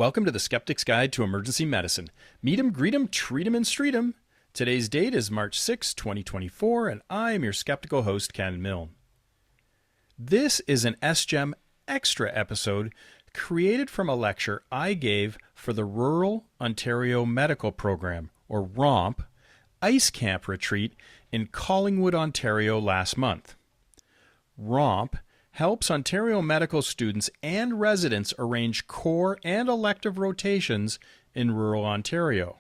Welcome to the Skeptics Guide to Emergency Medicine. Meet 'em, greet 'em, treat 'em, and street 'em. Today's date is March 6, 2024, and I am your skeptical host, Ken Milne. This is an SGEM Xtra episode created from a lecture I gave for the Rural Ontario Medical Program, or ROMP, Ice Camp Retreat in Collingwood, Ontario last month. ROMP helps Ontario medical students and residents arrange core and elective rotations in rural Ontario.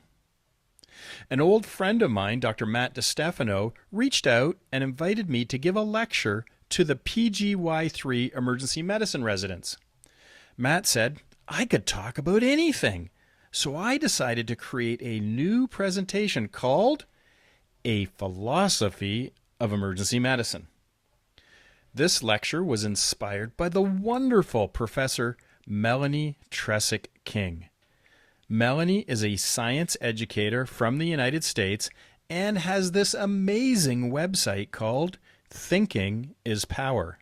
An old friend of mine, Dr. Matt Stefano, reached out and invited me to give a lecture to the PGY-3 Emergency Medicine residents. Matt said I could talk about anything, so I decided to create a new presentation called A Philosophy of Emergency Medicine. This lecture was inspired by the wonderful Professor Melanie Tresick-King. Melanie is a science educator from the United States and has this amazing website called Thinking is Power.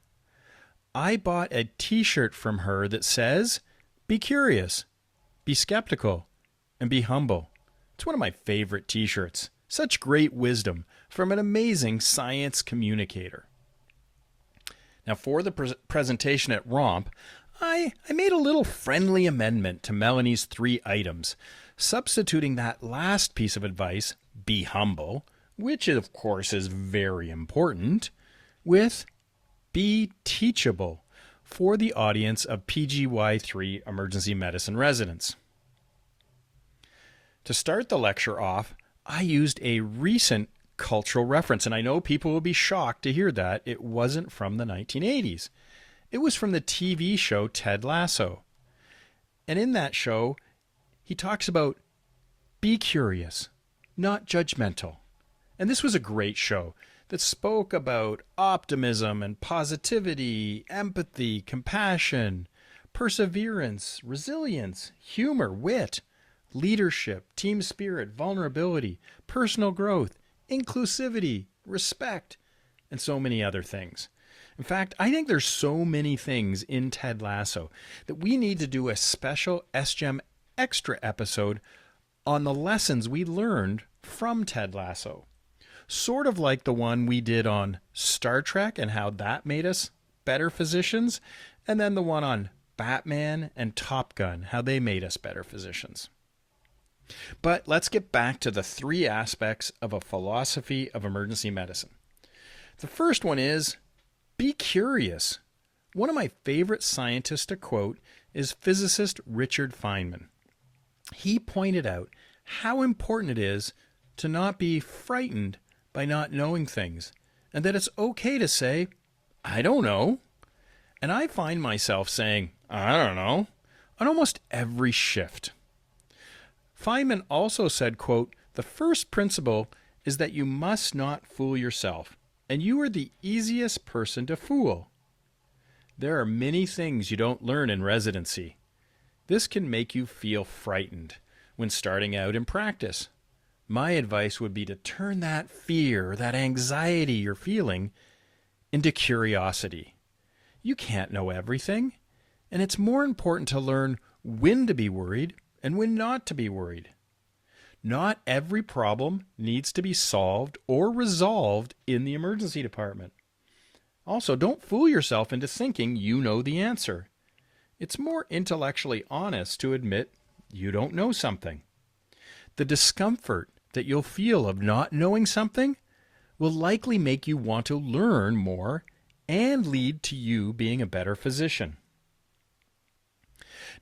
I bought a t-shirt from her that says, "Be curious, be skeptical, and be humble." It's one of my favorite t-shirts. Such great wisdom from an amazing science communicator. Now, for the presentation at ROMP, I made a little friendly amendment to Melanie's 3 items, substituting that last piece of advice, be humble, which of course is very important, with be teachable for the audience of PGY-3 Emergency Medicine residents. To start the lecture off, I used a recent cultural reference, and I know people will be shocked to hear that it wasn't from the 1980s. It was from the TV show Ted Lasso. And in that show, he talks about be curious, not judgmental. And this was a great show that spoke about optimism and positivity, empathy, compassion, perseverance, resilience, humor, wit, leadership, team spirit, vulnerability, personal growth, inclusivity, respect, and so many other things. In fact, I think there's so many things in Ted Lasso that we need to do a special SGEM Xtra episode on the lessons we learned from Ted Lasso. Sort of like the one we did on Star Trek and how that made us better physicians, and then the one on Batman and Top Gun, how they made us better physicians. But let's get back to the 3 aspects of a philosophy of emergency medicine. The first one is be curious. One of my favorite scientists to quote is physicist Richard Feynman. He pointed out how important it is to not be frightened by not knowing things, and that it's okay to say, I don't know. And I find myself saying, I don't know, on almost every shift. Feynman also said, quote, the first principle is that you must not fool yourself, and you are the easiest person to fool. There are many things you don't learn in residency. This can make you feel frightened when starting out in practice. My advice would be to turn that fear, that anxiety you're feeling, into curiosity. You can't know everything, and it's more important to learn when to be worried and when not to be worried. Not every problem needs to be solved or resolved in the emergency department. Also, don't fool yourself into thinking you know the answer. It's more intellectually honest to admit you don't know something. The discomfort that you'll feel of not knowing something will likely make you want to learn more and lead to you being a better physician.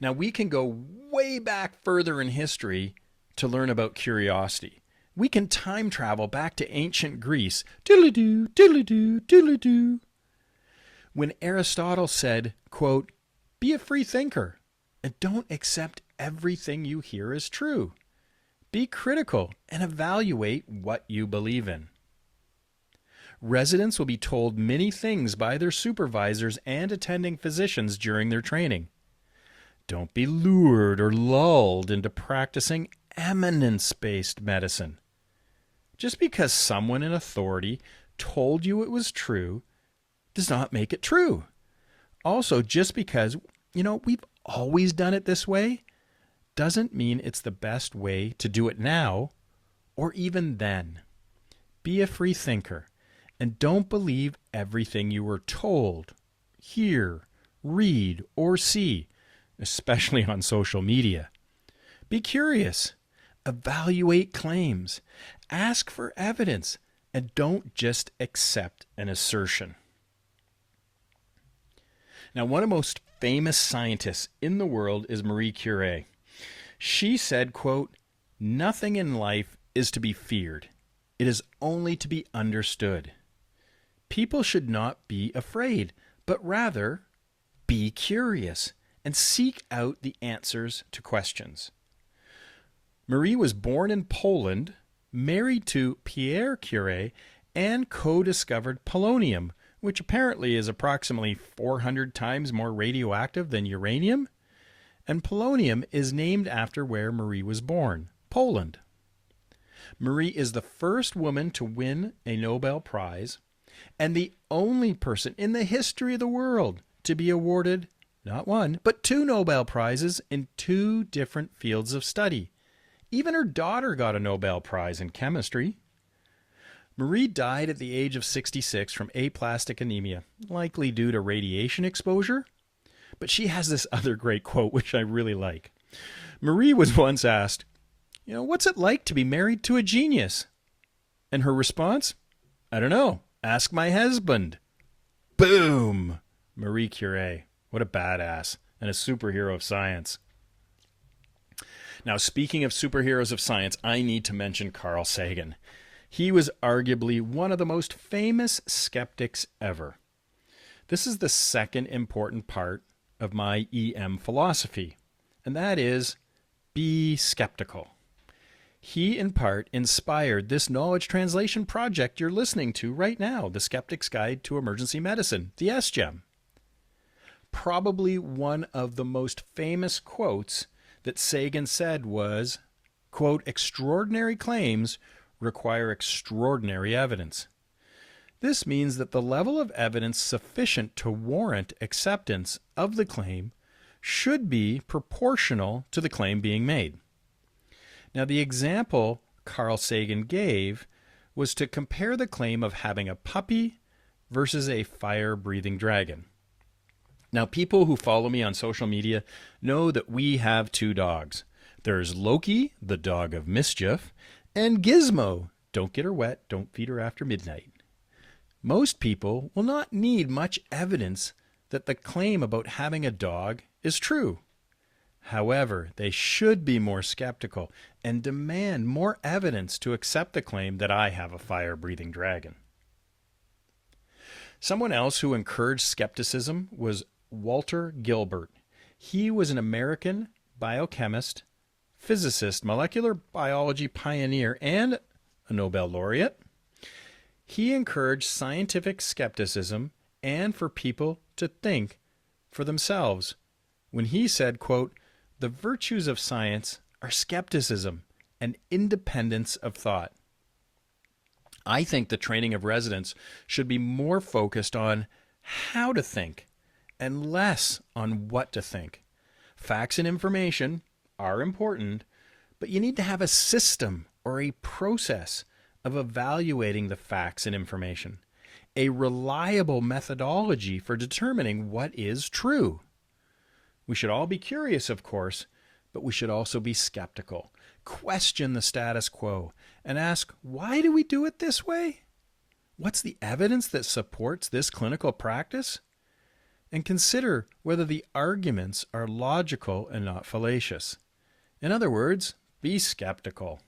Now, we can go way back further in history to learn about curiosity. We can time travel back to ancient Greece. Diddly-doo, diddly-doo, diddly-doo. When Aristotle said, quote, be a free thinker and don't accept everything you hear as true. Be critical and evaluate what you believe in. Residents will be told many things by their supervisors and attending physicians during their training. Don't be lured or lulled into practicing eminence-based medicine. Just because someone in authority told you it was true does not make it true. Also, just because, we've always done it this way doesn't mean it's the best way to do it now or even then. Be a free thinker and don't believe everything you were told, hear, read, or see, especially on social media. Be curious. Evaluate claims. Ask for evidence. And don't just accept an assertion. Now, one of the most famous scientists in the world is Marie Curie. She said, quote, "Nothing in life is to be feared. It is only to be understood. People should not be afraid, but rather be curious and seek out the answers to questions." Marie was born in Poland, married to Pierre Curie, and co-discovered polonium, which apparently is approximately 400 times more radioactive than uranium. And polonium is named after where Marie was born, Poland. Marie is the first woman to win a Nobel Prize and the only person in the history of the world to be awarded not one, but 2 Nobel Prizes in 2 different fields of study. Even her daughter got a Nobel Prize in chemistry. Marie died at the age of 66 from aplastic anemia, likely due to radiation exposure. But she has this other great quote, which I really like. Marie was once asked, "What's it like to be married to a genius?" And her response, "I don't know. Ask my husband." Boom! Marie Curie. What a badass and a superhero of science. Now, speaking of superheroes of science, I need to mention Carl Sagan. He was arguably one of the most famous skeptics ever. This is the second important part of my EM philosophy, and that is be skeptical. He, in part, inspired this knowledge translation project you're listening to right now, the Skeptics Guide to Emergency Medicine, the SGEM. Probably one of the most famous quotes that Sagan said was, quote, "Extraordinary claims require extraordinary evidence." This means that the level of evidence sufficient to warrant acceptance of the claim should be proportional to the claim being made. Now, the example Carl Sagan gave was to compare the claim of having a puppy versus a fire-breathing dragon. Now, people who follow me on social media know that we have 2 dogs. There's Loki, the dog of mischief, and Gizmo. Don't get her wet, don't feed her after midnight. Most people will not need much evidence that the claim about having a dog is true. However, they should be more skeptical and demand more evidence to accept the claim that I have a fire-breathing dragon. Someone else who encouraged skepticism was Walter Gilbert. He was an American biochemist, physicist, molecular biology pioneer, and a Nobel laureate. He encouraged scientific skepticism and for people to think for themselves when he said, quote, "The virtues of science are skepticism and independence of thought." I think the training of residents should be more focused on how to think and less on what to think. Facts and information are important, but you need to have a system or a process of evaluating the facts and information, a reliable methodology for determining what is true. We should all be curious, of course, but we should also be skeptical, question the status quo, and ask, why do we do it this way? What's the evidence that supports this clinical practice? And consider whether the arguments are logical and not fallacious. In other words, be skeptical.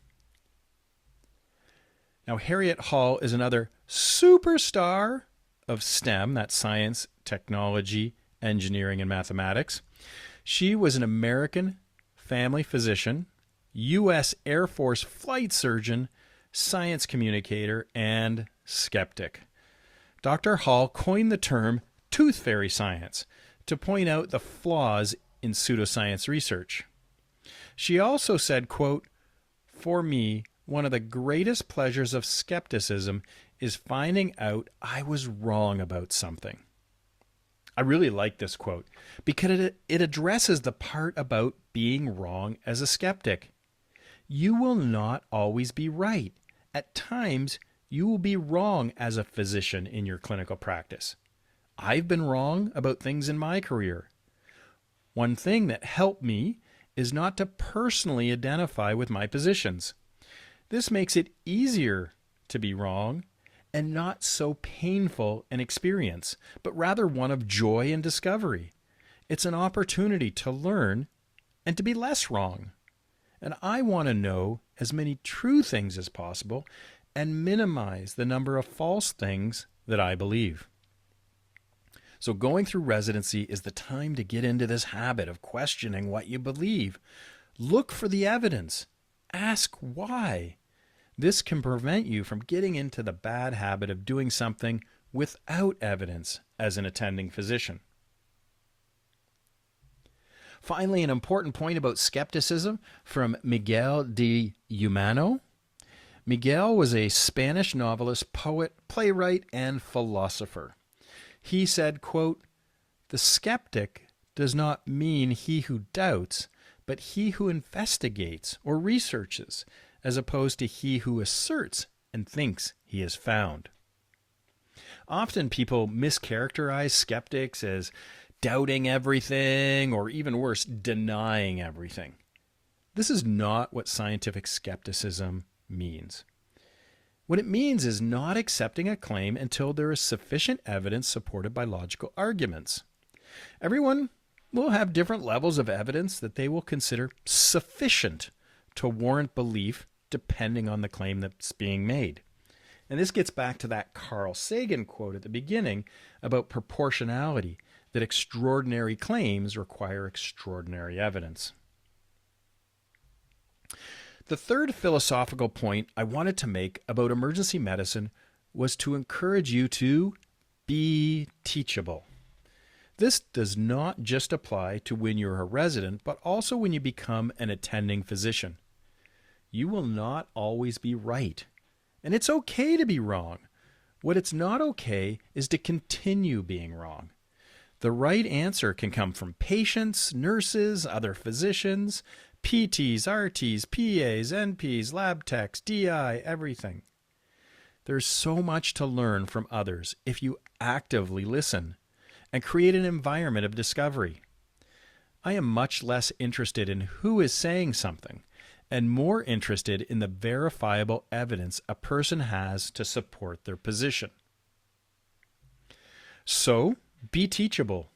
Now, Harriet Hall is another superstar of STEM, that's science, technology, engineering, and mathematics. She was an American family physician, U.S. Air Force flight surgeon, science communicator, and skeptic. Dr. Hall coined the term tooth fairy science to point out the flaws in pseudoscience research. She also said, quote, "For me, one of the greatest pleasures of skepticism is finding out I was wrong about something." I really like this quote because it addresses the part about being wrong as a skeptic. You will not always be right. At times, you will be wrong as a physician in your clinical practice. I've been wrong about things in my career. One thing that helped me is not to personally identify with my positions. This makes it easier to be wrong and not so painful an experience, but rather one of joy and discovery. It's an opportunity to learn and to be less wrong. And I want to know as many true things as possible and minimize the number of false things that I believe. So going through residency is the time to get into this habit of questioning what you believe. Look for the evidence. Ask why. This can prevent you from getting into the bad habit of doing something without evidence as an attending physician. Finally, an important point about skepticism from Miguel de Humano. Miguel was a Spanish novelist, poet, playwright, and philosopher. He said, quote, "The skeptic does not mean he who doubts, but he who investigates or researches, as opposed to he who asserts and thinks he has found." Often people mischaracterize skeptics as doubting everything, or even worse, denying everything. This is not what scientific skepticism means. What it means is not accepting a claim until there is sufficient evidence supported by logical arguments. Everyone will have different levels of evidence that they will consider sufficient to warrant belief depending on the claim that's being made. And this gets back to that Carl Sagan quote at the beginning about proportionality, that extraordinary claims require extraordinary evidence. The third philosophical point I wanted to make about emergency medicine was to encourage you to be teachable. This does not just apply to when you're a resident, but also when you become an attending physician. You will not always be right, and it's okay to be wrong. What it's not okay is to continue being wrong. The right answer can come from patients, nurses, other physicians, PTs, RTs, PAs, NPs, lab techs, DI, everything. There's so much to learn from others if you actively listen and create an environment of discovery. I am much less interested in who is saying something and more interested in the verifiable evidence a person has to support their position. So, be teachable.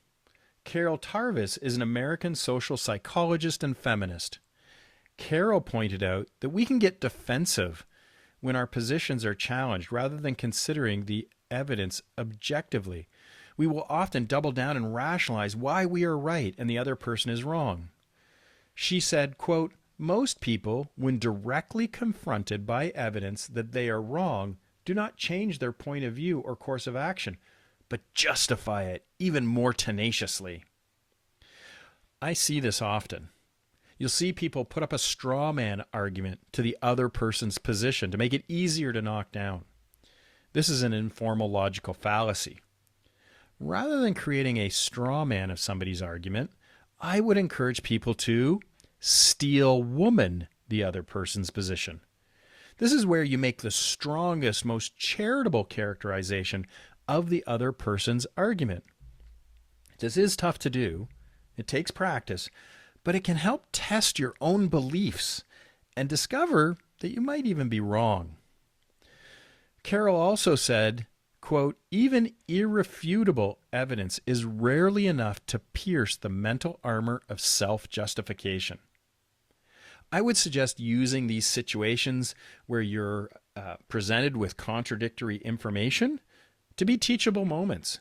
Carol Tarvis is an American social psychologist and feminist. Carol pointed out that we can get defensive when our positions are challenged rather than considering the evidence objectively. We will often double down and rationalize why we are right and the other person is wrong. She said, quote, "Most people, when directly confronted by evidence that they are wrong, do not change their point of view or course of action, but justify it even more tenaciously." I see this often. You'll see people put up a straw man argument to the other person's position to make it easier to knock down. This is an informal logical fallacy. Rather than creating a straw man of somebody's argument, I would encourage people to steel woman the other person's position. This is where you make the strongest, most charitable characterization of the other person's argument. This is tough to do. It takes practice, but it can help test your own beliefs and discover that you might even be wrong. Carol also said, quote, "Even irrefutable evidence is rarely enough to pierce the mental armor of self-justification." I would suggest using these situations where you're presented with contradictory information to be teachable moments.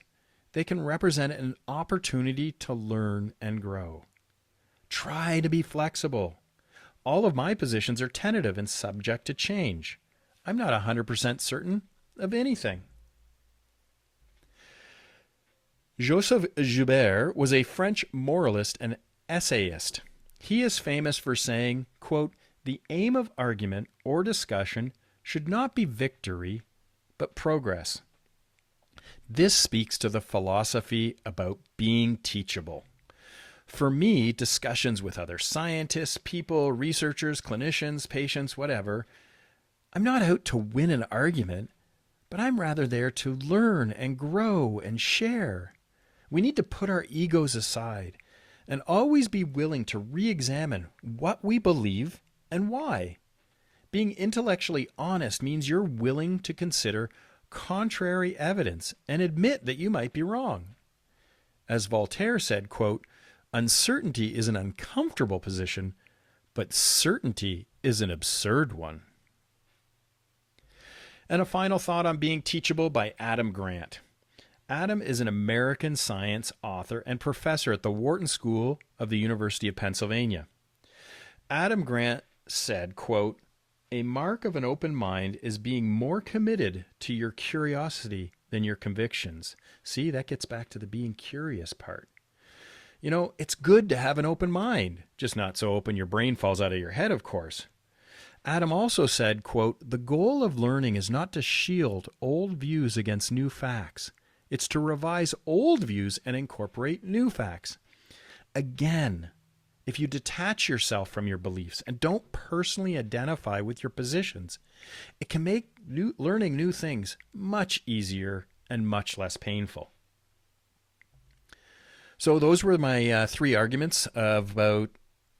They can represent an opportunity to learn and grow. Try to be flexible. All of my positions are tentative and subject to change. I'm not 100% certain of anything. Joseph Joubert was a French moralist and essayist. He is famous for saying, quote, "The aim of argument or discussion should not be victory, but progress. This speaks to the philosophy about being teachable. For me, discussions with other scientists, people, researchers, clinicians, patients, whatever, I'm not out to win an argument, but I'm rather there to learn and grow and share. We need to put our egos aside and always be willing to re-examine what we believe and why. Being intellectually honest means you're willing to consider contrary evidence and admit that you might be wrong. As Voltaire said, quote, "Uncertainty is an uncomfortable position, but certainty is an absurd one." And a final thought on being teachable by Adam Grant. Adam is an American science author and professor at the Wharton School of the University of Pennsylvania. Adam Grant said, quote, "A mark of an open mind is being more committed to your curiosity than your convictions." See, that gets back to the being curious part. You know, it's good to have an open mind, just not so open your brain falls out of your head, of course. Adam also said, quote, "The goal of learning is not to shield old views against new facts. It's to revise old views and incorporate new facts." Again, if you detach yourself from your beliefs and don't personally identify with your positions, it can make learning new things much easier and much less painful. So those were my three arguments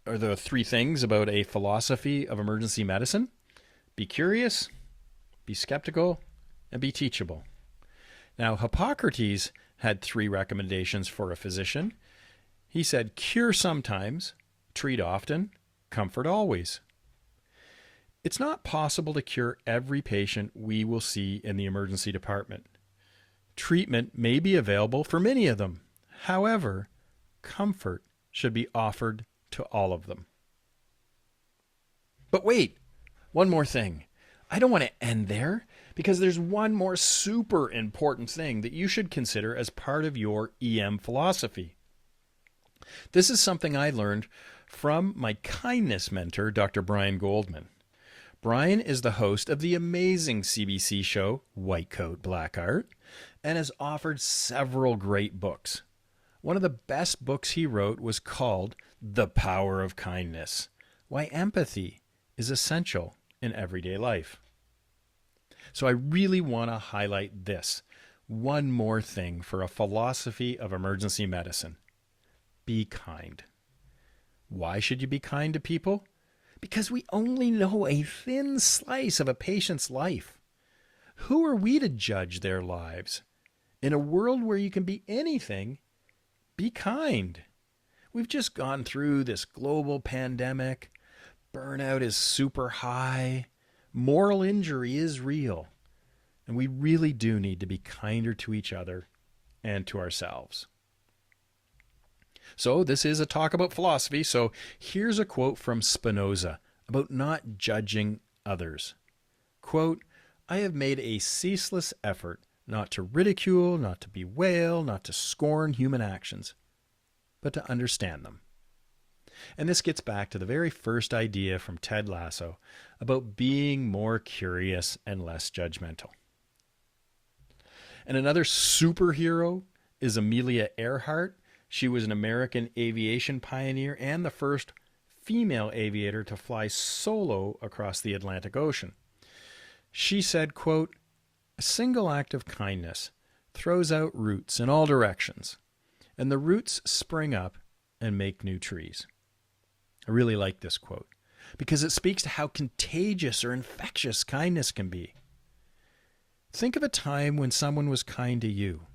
the three things about a philosophy of emergency medicine. Be curious, be skeptical, and be teachable. Now, Hippocrates had three recommendations for a physician. He said, cure sometimes, treat often, comfort always. It's not possible to cure every patient we will see in the emergency department. Treatment may be available for many of them. However, comfort should be offered to all of them. But wait, one more thing. I don't want to end there because there's one more super important thing that you should consider as part of your EM philosophy. This is something I learned from my kindness mentor, Dr. Brian Goldman. Brian is the host of the amazing CBC show, White Coat, Black Art, and has authored several great books. One of the best books he wrote was called The Power of Kindness: Why Empathy is Essential in Everyday Life. So I really want to highlight this. One more thing for a philosophy of emergency medicine. Be kind. Why should you be kind to people? Because we only know a thin slice of a patient's life. Who are we to judge their lives? In a world where you can be anything, be kind. We've just gone through this global pandemic. Burnout is super high. Moral injury is real. And we really do need to be kinder to each other and to ourselves. So this is a talk about philosophy. So here's a quote from Spinoza about not judging others. Quote, "I have made a ceaseless effort not to ridicule, not to bewail, not to scorn human actions, but to understand them." And this gets back to the very first idea from Ted Lasso about being more curious and less judgmental. And another superhero is Amelia Earhart. She was an American aviation pioneer and the first female aviator to fly solo across the Atlantic Ocean. She said, quote, "A single act of kindness throws out roots in all directions, and the roots spring up and make new trees." I really like this quote because it speaks to how contagious or infectious kindness can be. Think of a time when someone was kind to you.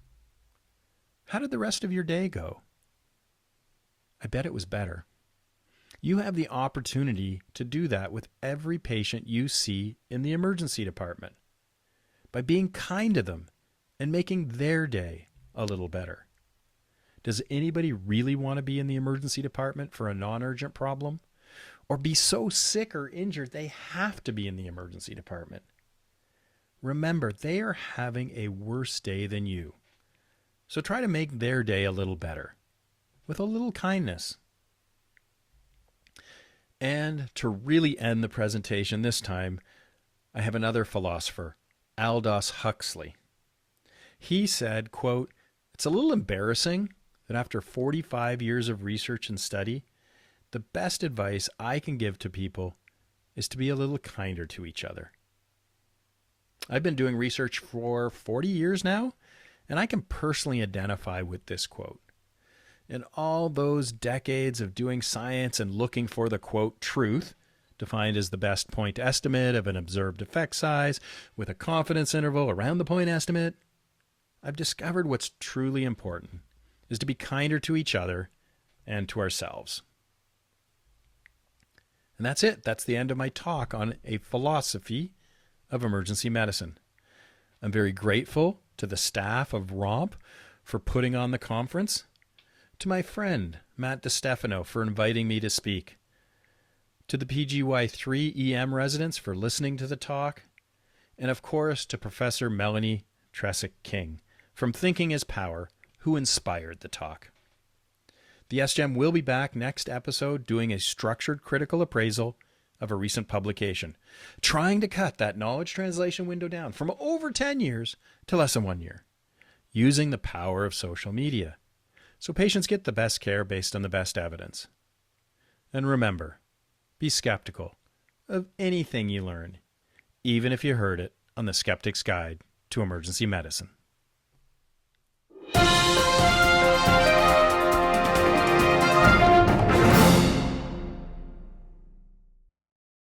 How did the rest of your day go? I bet it was better. You have the opportunity to do that with every patient you see in the emergency department by being kind to them and making their day a little better. Does anybody really want to be in the emergency department for a non-urgent problem or be so sick or injured they have to be in the emergency department? Remember, they are having a worse day than you. So try to make their day a little better with a little kindness. And to really end the presentation this time, I have another philosopher, Aldous Huxley. He said, quote, "It's a little embarrassing that after 45 years of research and study, the best advice I can give to people is to be a little kinder to each other." I've been doing research for 40 years now, and I can personally identify with this quote. In all those decades of doing science and looking for the, quote, truth, defined as the best point estimate of an observed effect size with a confidence interval around the point estimate, I've discovered what's truly important is to be kinder to each other and to ourselves. And that's it. That's the end of my talk on a philosophy of emergency medicine. I'm very grateful to the staff of ROMP for putting on the conference, to my friend Matt Stefano for inviting me to speak, to the PGY-3 EM residents for listening to the talk, and of course to Professor Melanie Tresick-King from Thinking is Power, who inspired the talk. The SGEM will be back next episode doing a structured critical appraisal of a recent publication, trying to cut that knowledge translation window down from over 10 years to less than 1 year, using the power of social media, so patients get the best care based on the best evidence. And remember, be skeptical of anything you learn, even if you heard it on the Skeptics Guide to Emergency Medicine.